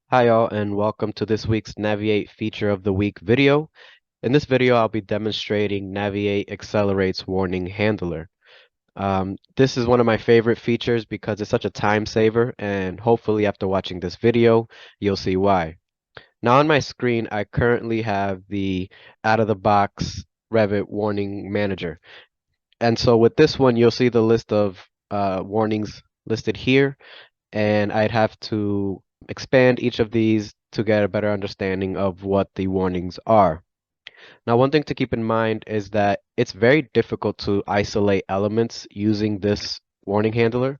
Hi y'all, and welcome to this week's Naviate Feature of the Week video. In this video, I'll be demonstrating Naviate Accelerates Warning Handler. This is one of my favorite features because it's such a time saver, and hopefully after watching this video, you'll see why. Now on my screen, I currently have the out-of-the-box Revit Warning Manager. And so with this one, you'll see the list of warnings listed here, and I'd have to expand each of these to get a better understanding of what the warnings are. Now, one thing to keep in mind is that it's very difficult to isolate elements using this warning handler.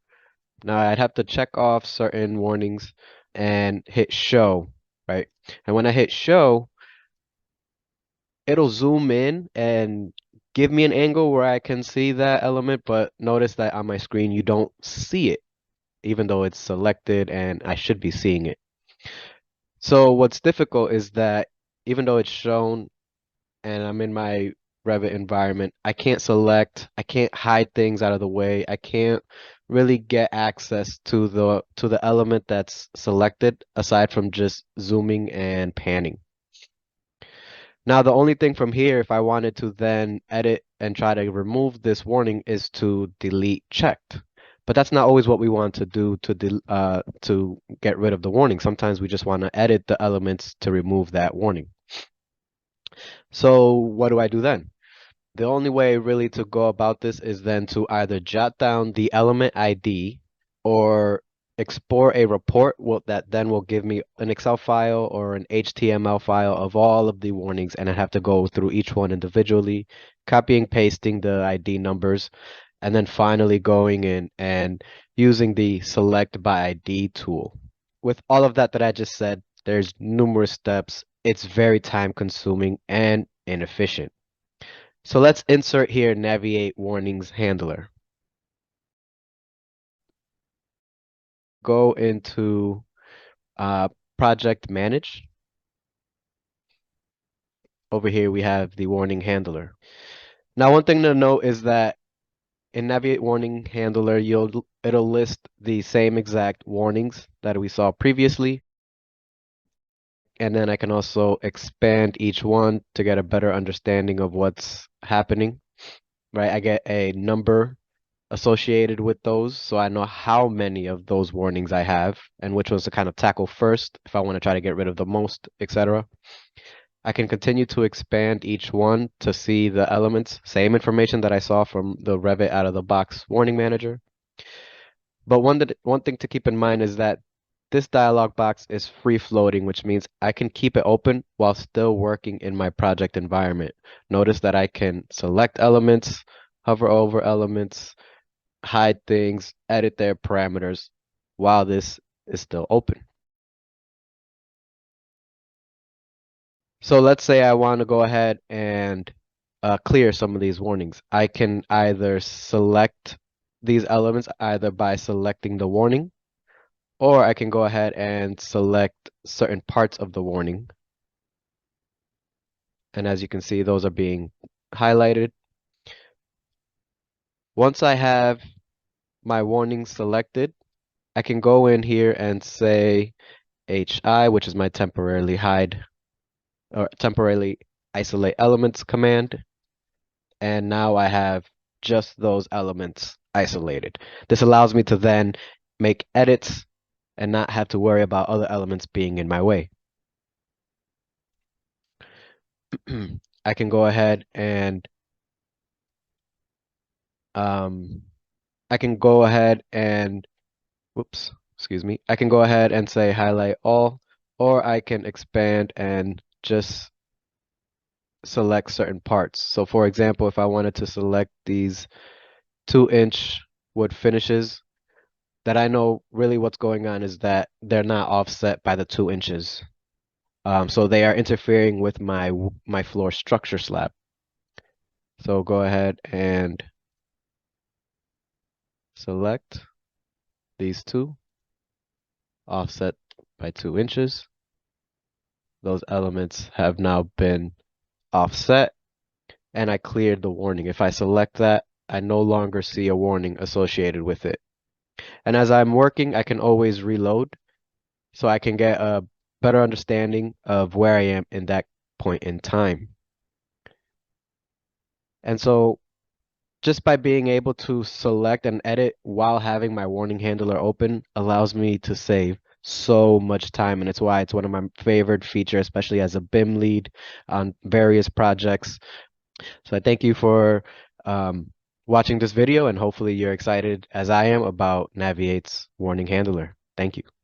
Now, I'd have to check off certain warnings and hit show, right? And when I hit show, it'll zoom in and give me an angle where I can see that element, but notice that on my screen you don't see it, even though it's selected and I should be seeing it. So what's difficult is that even though it's shown and I'm in my Revit environment, I can't select, I can't hide things out of the way. I can't really get access to the element that's selected aside from just zooming and panning. Now, the only thing from here, if I wanted to then edit and try to remove this warning, is to delete checked. But that's not always what we want to do to get rid of the warning. Sometimes we just want to edit the elements to remove that warning. So what do I do then? The only way really to go about this is then to either jot down the element ID or export a report that then will give me an Excel file or an HTML file of all of the warnings, and I have to go through each one individually, copying, pasting the ID numbers, and then finally going in and using the select by ID tool. With all of that I just said, there's numerous steps. It's very time consuming and inefficient. So let's insert here Naviate Warnings Handler. Go into Project Manage. Over here we have the Warning Handler. Now one thing to note is that in Naviate Warning Handler, it'll list the same exact warnings that we saw previously. And then I can also expand each one to get a better understanding of what's happening, right? I get a number associated with those, so I know how many of those warnings I have and which ones to kind of tackle first if I want to try to get rid of the most, etc. I can continue to expand each one to see the elements, same information that I saw from the Revit out of the box warning manager. But one thing to keep in mind is that this dialog box is free floating, which means I can keep it open while still working in my project environment. Notice that I can select elements, hover over elements, hide things, edit their parameters while this is still open. So let's say I want to go ahead and clear some of these warnings. I can either select these elements either by selecting the warning, or I can go ahead and select certain parts of the warning. And as you can see, those are being highlighted. Once I have my warning selected, I can go in here and say HI, which is my temporarily hide or temporarily isolate elements command. And now I have just those elements isolated. This allows me to then make edits and not have to worry about other elements being in my way. I can go ahead and um, I can go ahead and whoops, excuse me. I can go ahead and say highlight all, or I can expand and just select certain parts. So for example, if I wanted to select these 2-inch wood finishes, that I know really what's going on is that they're not offset by the 2 inches. So they are interfering with my floor structure slab. So go ahead and select these two, offset by 2 inches. Those elements have now been offset, and I cleared the warning. If I select that, I no longer see a warning associated with it. And as I'm working, I can always reload, so I can get a better understanding of where I am in that point in time. And so just by being able to select and edit while having my warning handler open allows me to save so much time. And it's why it's one of my favorite features, especially as a BIM lead on various projects. So I thank you for um, watching this video, and hopefully you're excited as I am about Naviate's warning handler. Thank you.